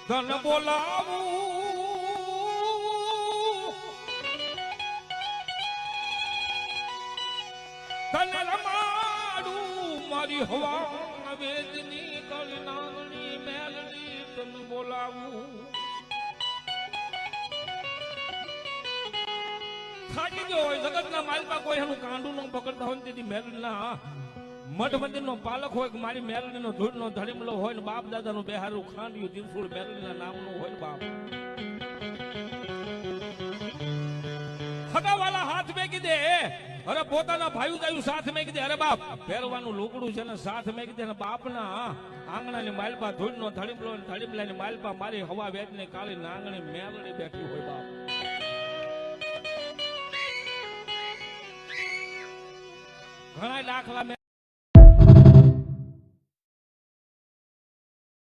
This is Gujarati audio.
ધન બોલાવું ધન રમાડું મારી હવા વેદની કળી નાગણી મેલડી તન બોલાવું થાકી ગયો હોય જગતના માલપા કોઈ એનું કાંડું ન પકડતા હોય તેથી મેલડીના મઠ મંદિર નો પાલક હોય કે મારી મેલડી નો ધૂળ નો ધડીમલો હોય ને બાપ દાદા નું બેહારું ખાંડ્યું ત્રિશુળ મેલડી ના નામ નું હોય બાપ હગાવાલા હાથ મેકી દે અરે પોતાના ભાઈ જાયું સાથ મેકી દે અરે બાપ પહેરવાનું લુગડું છે ને સાથ મેકી દે ને બાપના આંગણા ની માલપા ધૂળ નો ધડીમલો ધડીમલા ની માલપા મારી હવા વેચ ને કાળી નાંગણી મેલડી બેઠી હોય બાપ ઘણા દાખલા